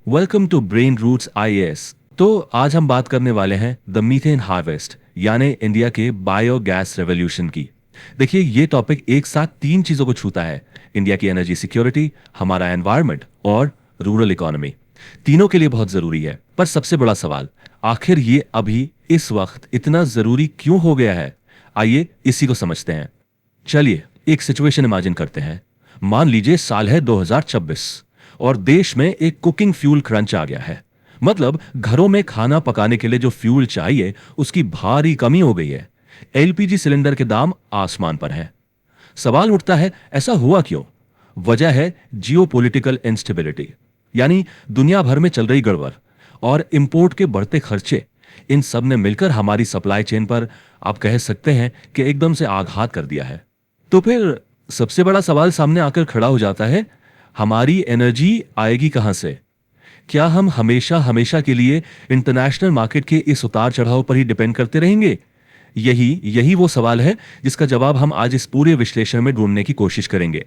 Welcome to Brain Roots IAS. तो आज हम बात करने वाले हैं द मीथेन हार्वेस्ट यानी इंडिया के बायोगैस रेवोल्यूशन की। देखिए, ये टॉपिक एक साथ तीन चीजों को छूता है: इंडिया की एनर्जी सिक्योरिटी, हमारा एनवायरनमेंट और रूरल इकोनॉमी। तीनों के लिए बहुत जरूरी है। पर सबसे बड़ा सवाल, आखिर ये अभी इस वक्त इतना जरूरी क्यों हो गया है? आइए इसी को समझते हैं। चलिए एक सिचुएशन इमेजिन करते हैं। मान लीजिए साल है 2026 और देश में एक कुकिंग फ्यूल क्रंच आ गया है। मतलब घरों में खाना पकाने के लिए जो फ्यूल चाहिए उसकी भारी कमी हो गई है। एलपीजी सिलेंडर के दाम आसमान पर हैं। सवाल उठता है, ऐसा हुआ क्यों? वजह है जियोपॉलिटिकल इंस्टेबिलिटी, यानी दुनिया भर में चल रही गड़बड़ और इंपोर्ट के बढ़ते खर्चे। इन सब ने मिलकर हमारी सप्लाई चेन पर, आप कह सकते हैं कि एकदम से आघात कर दिया है। तो फिर सबसे बड़ा सवाल सामने आकर खड़ा हो जाता है, हमारी एनर्जी आएगी कहां से? क्या हम हमेशा हमेशा के लिए इंटरनेशनल मार्केट के इस उतार चढ़ाव पर ही डिपेंड करते रहेंगे? यही यही वो सवाल है जिसका जवाब हम आज इस पूरे विश्लेषण में ढूंढने की कोशिश करेंगे।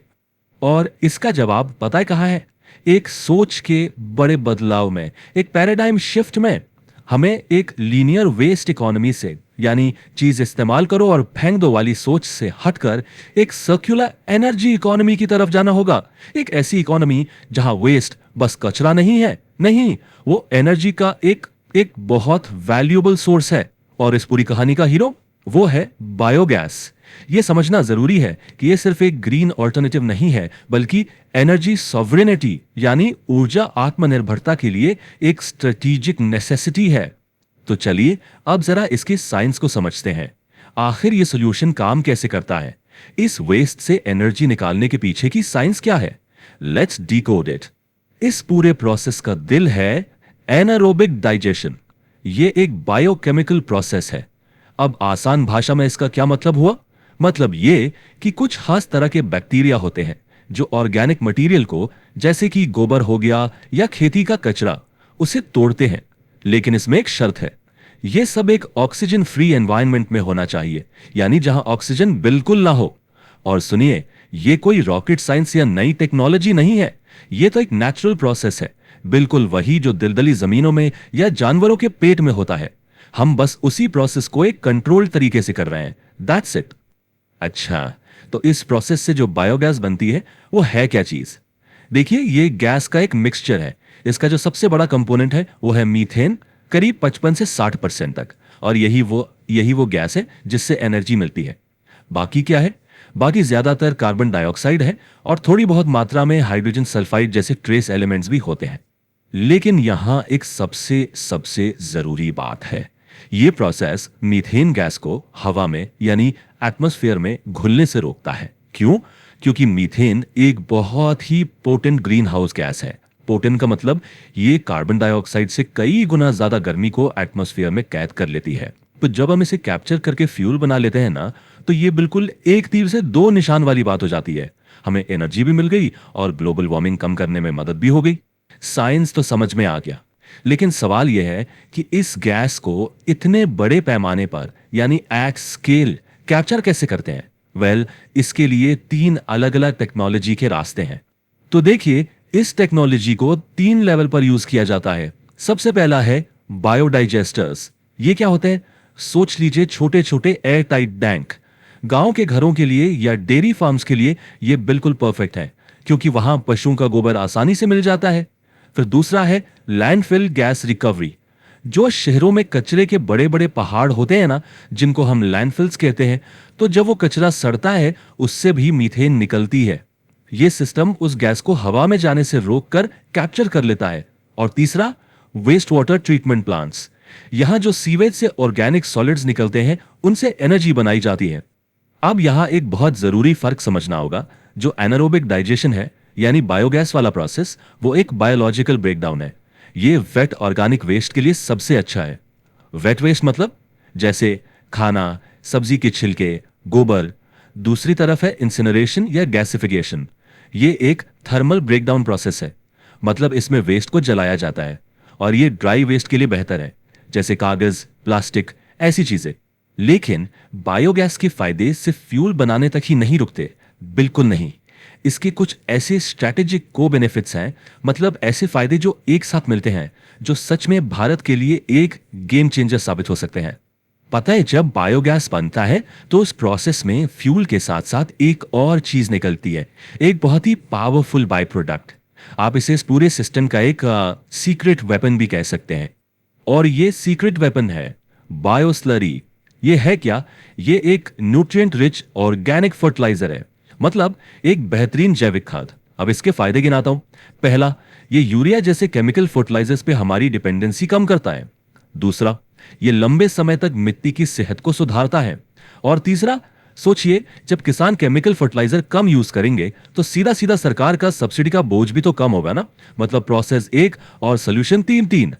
और इसका जवाब पता है कहां है? एक सोच के बड़े बदलाव में, एक पैराडाइम शिफ्ट में। हमें एक लीनियर वेस्ट इकोनॉमी से, यानी चीज इस्तेमाल करो और फेंक दो वाली सोच से हटकर एक सर्कुलर एनर्जी इकोनॉमी की तरफ जाना होगा। एक ऐसी इकोनॉमी जहां वेस्ट बस कचरा नहीं है, नहीं, वो एनर्जी का एक एक बहुत वैल्यूएबल सोर्स है। और इस पूरी कहानी का हीरो वो है बायोगैस। यह समझना जरूरी है कि यह सिर्फ एक ग्रीन ऑल्टरनेटिव नहीं है, बल्कि एनर्जी सॉवरेनिटी यानी ऊर्जा आत्मनिर्भरता के लिए एक स्ट्रेटेजिक नेसेसिटी है। तो चलिए अब जरा इसके साइंस को समझते हैं। आखिर ये सॉल्यूशन काम कैसे करता है? इस वेस्ट से एनर्जी निकालने के पीछे की साइंस क्या है? Let's decode it. इस पूरे प्रोसेस का दिल है एनारोबिक डाइजेशन। ये एक बायोकेमिकल प्रोसेस है। अब आसान भाषा में इसका क्या मतलब हुआ? मतलब ये कि कुछ खास तरह के बैक्टीरिया होते हैं जो ऑर्गेनिक मटेरियल को, जैसे कि गोबर हो गया या खेती का कचरा, उसे तोड़ते हैं। लेकिन इसमें एक शर्त है, यह सब एक ऑक्सीजन फ्री एनवायरनमेंट में होना चाहिए, यानी जहां ऑक्सीजन बिल्कुल ना हो। और सुनिए, यह कोई रॉकेट साइंस या नई टेक्नोलॉजी नहीं है। यह तो एक नेचुरल प्रोसेस है, बिल्कुल वही जो दलदली जमीनों में या जानवरों के पेट में होता है। हम बस उसी प्रोसेस को एक कंट्रोल्ड तरीके से कर रहे हैं। That's it. अच्छा, तो इस प्रोसेस से जो बायोगैस बनती है वो है क्या चीज? देखिए, ये गैस का एक मिक्सचर है। इसका जो सबसे बड़ा कंपोनेंट है वो है मीथेन, करीब 55 से 60% तक। और यही वो गैस है जिससे एनर्जी मिलती है। बाकी क्या है? बाकी ज्यादातर कार्बन डाइऑक्साइड है और थोड़ी बहुत मात्रा में हाइड्रोजन सल्फाइड जैसे ट्रेस एलिमेंट्स भी होते हैं। लेकिन यहां एक सबसे सबसे जरूरी बात है। यह प्रोसेस मीथेन गैस को हवा में, यानी एटमॉस्फेयर में घुलने से रोकता है। क्यों? क्योंकि मीथेन एक बहुत ही पोटेंट ग्रीन हाउस गैस है। पोटेंट का मतलब ये कार्बन डाइऑक्साइड से कई गुना ज्यादा गर्मी को एटमॉस्फेयर में कैद कर लेती है। तो जब हम इसे कैप्चर करके फ्यूल बना लेते हैं ना, तो ये बिल्कुल एक तीर से दो निशान वाली बात हो जाती है। हमें एनर्जी भी मिल गई और ग्लोबल वार्मिंग कम करने में मदद भी हो गई। साइंस तो समझ में आ गया, लेकिन सवाल यह है कि इस गैस को इतने बड़े पैमाने पर, यानी एट स्केल, कैप्चर कैसे करते हैं? इसके लिए तीन अलग अलग टेक्नोलॉजी के रास्ते हैं। तो देखिए, इस टेक्नोलॉजी को तीन लेवल पर यूज किया जाता है। सबसे पहला है बायोडाइजेस्टर्स। ये क्या होते हैं? सोच लीजिए छोटे छोटे एयर टाइट टैंक। गांव के घरों के लिए या डेयरी फार्म्स के लिए ये बिल्कुल परफेक्ट है, क्योंकि वहां पशुओं का गोबर आसानी से मिल जाता है। फिर दूसरा है लैंडफिल गैस रिकवरी। जो शहरों में कचरे के बड़े बड़े पहाड़ होते हैं ना, जिनको हम लैंडफिल्स कहते हैं, तो जब वो कचरा सड़ता है उससे भी मीथेन निकलती है। ये सिस्टम उस गैस को हवा में जाने से रोककर कैप्चर कर लेता है। और तीसरा, वेस्ट वाटर ट्रीटमेंट प्लांट्स। यहां जो सीवेज से ऑर्गेनिक सॉलिड्स निकलते हैं उनसे एनर्जी बनाई जाती है। अब यहां एक बहुत जरूरी फर्क समझना होगा। जो एनारोबिक डाइजेशन है, यानी बायोगैस वाला प्रोसेस, वो एक बायोलॉजिकल ब्रेकडाउन है। ये वेट ऑर्गेनिक वेस्ट के लिए सबसे अच्छा है। वेट वेस्ट मतलब जैसे खाना, सब्जी के छिलके, गोबर। दूसरी तरफ है इंसिनरेशन या गैसिफिकेशन। ये एक थर्मल ब्रेकडाउन प्रोसेस है, मतलब इसमें वेस्ट को जलाया जाता है। और ये ड्राई वेस्ट के लिए बेहतर है, जैसे कागज, प्लास्टिक, ऐसी चीजें। लेकिन बायोगैस के फायदे सिर्फ फ्यूल बनाने तक ही नहीं रुकते, बिल्कुल नहीं। इसके कुछ ऐसे स्ट्रैटेजिक को बेनिफिट्स हैं, मतलब ऐसे फायदे जो एक साथ मिलते हैं, जो सच में भारत के लिए एक गेम चेंजर साबित हो सकते हैं। पता है, जब बायोगैस बनता है तो उस प्रोसेस में फ्यूल के साथ साथ एक और चीज निकलती है, एक बहुत ही पावरफुल बाय प्रोडक्ट। आप इसे इस पूरे सिस्टम का एक सीक्रेट वेपन भी कह सकते हैं। और ये सीक्रेट वेपन है बायोस्लरी। ये है क्या? ये एक न्यूट्रिएंट रिच ऑर्गेनिक फर्टिलाइजर है, मतलब एक बेहतरीन जैविक खाद। अब इसके फायदे गिनाता हूं। पहला, ये यूरिया जैसे केमिकल फर्टिलाइजर्स पे हमारी डिपेंडेंसी कम करता है। दूसरा, ये लंबे समय तक मिट्टी की सेहत को सुधारता है। और तीसरा, सोचिए, जब किसान केमिकल फर्टिलाइजर कम यूज करेंगे तो सीधा सीधा सरकार का सब्सिडी का बोझ भी तो कम होगा ना। मतलब प्रोसेस एक और सोल्यूशन तीन तीन।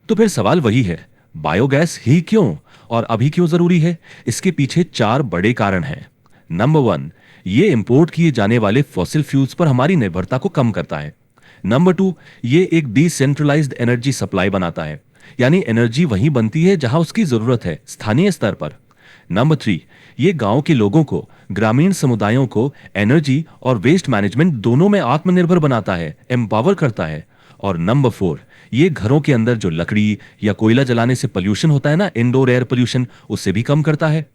तो फिर सवाल वही है, बायोगैस ही क्यों और अभी क्यों जरूरी है? इसके पीछे चार बड़े कारण हैं। नंबर वन, ये इंपोर्ट किए जाने वाले फॉसिल फ्यूल्स पर हमारी निर्भरता को कम करता है। नंबर टू, ये एक डिसेंट्रलाइज्ड एनर्जी सप्लाई बनाता है, यानी एनर्जी वहीं बनती है जहां उसकी जरूरत है, स्थानीय स्तर पर। नंबर थ्री, ये गांव के लोगों को, ग्रामीण समुदायों को एनर्जी और वेस्ट मैनेजमेंट दोनों में आत्मनिर्भर बनाता है, एम्पावर करता है। और नंबर फोर, ये घरों के अंदर जो लकड़ी या कोयला जलाने से पोल्यूशन होता है ना, इंडोर एयर पोल्यूशन, उससे भी कम करता है।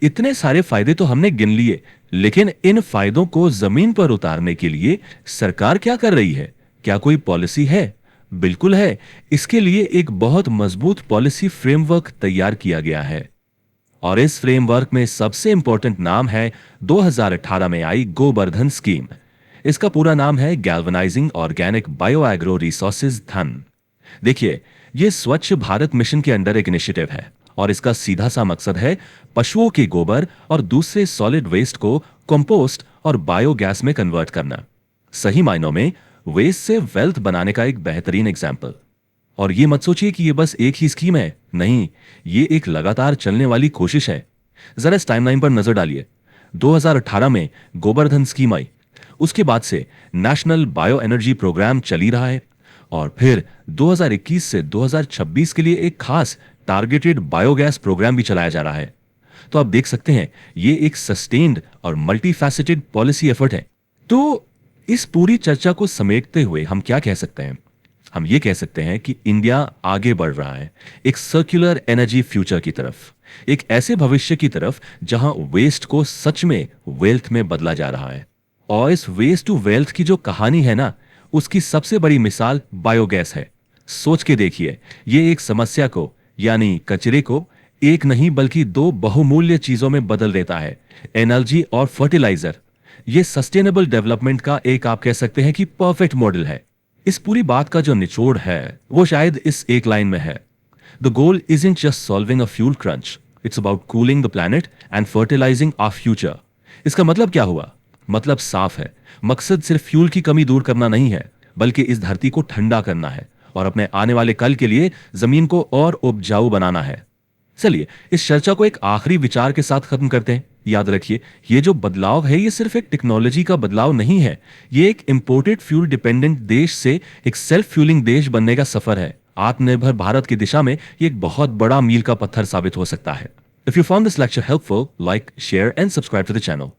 इतने सारे फायदे तो हमने गिन लिए, लेकिन इन फायदों को जमीन पर उतारने के लिए सरकार क्या कर रही है? क्या कोई पॉलिसी है? बिल्कुल है। इसके लिए एक बहुत मजबूत पॉलिसी फ्रेमवर्क तैयार किया गया है। और इस फ्रेमवर्क में सबसे इंपॉर्टेंट नाम है 2018 में आई गोबर्धन स्कीम। इसका पूरा नाम है galvanising organic bio agro resources धन। देखिए, यह स्वच्छ भारत मिशन के अंडर एक इनिशिएटिव है और इसका सीधा सा मकसद है पशुओं के गोबर और दूसरे सॉलिड वेस्ट को कंपोस्ट और बायोगैस में कन्वर्ट करना। सही मायनों में वेस्ट से वेल्थ बनाने का एक बेहतरीन एग्जाम्पल। और ये मत सोचिए कि ये बस एक ही स्कीम है, नहीं, ये एक लगातार चलने वाली कोशिश है। जरा इस टाइमलाइन पर नजर डालिए। 2018 में गोबर्धन स्कीम आई, उसके बाद से नेशनल बायो एनर्जी प्रोग्राम चल ही रहा है, और फिर 2021 से 2026 के लिए एक खास टारगेटेड बायोगैस प्रोग्राम भी चलाया जा रहा है। तो आप देख सकते हैं, ये एक सस्टेन्ड और मल्टीफैसेटेड पॉलिसी एफर्ट है। तो इस पूरी चर्चा को समेटते हुए हम क्या कह सकते हैं? हम ये कह सकते हैं कि इंडिया आगे बढ़ रहा है एक सर्कुलर एनर्जी फ्यूचर की तरफ, एक ऐसे भविष्य की तरफ जहां वेस्ट को सच में वेल्थ में बदला जा रहा है। और इस वेस्ट टू वेल्थ की जो कहानी है ना, उसकी सबसे बड़ी मिसाल बायोगैस है। सोच के देखिए, ये एक समस्या को, यानी कचरे को, एक नहीं बल्कि दो बहुमूल्य चीजों में बदल देता है, एनर्जी और फर्टिलाइजर। ये सस्टेनेबल डेवलपमेंट का एक, आप कह सकते हैं कि परफेक्ट मॉडल है। इस पूरी बात का जो निचोड़ है वो शायद इस एक लाइन में है, the goal isn't just solving a fuel crunch, it's about cooling the planet and fertilising our future. इसका मतलब क्या हुआ? मतलब साफ है, मकसद सिर्फ फ्यूल की कमी दूर करना नहीं है, बल्कि इस धरती को ठंडा करना है और अपने आने वाले कल के लिए जमीन को और उपजाऊ बनाना है। चलिए इस चर्चा को एक आखिरी विचार के साथ खत्म करते हैं। याद रखिए, ये जो बदलाव है, ये सिर्फ एक टेक्नोलॉजी का बदलाव नहीं है, ये एक इंपोर्टेड फ्यूल डिपेंडेंट देश से एक सेल्फ फ्यूलिंग देश बनने का सफर है। आत्मनिर्भर भारत की दिशा में ये एक बहुत बड़ा मील का पत्थर साबित हो सकता है। If you found this lecture helpful, like, share and subscribe to the channel.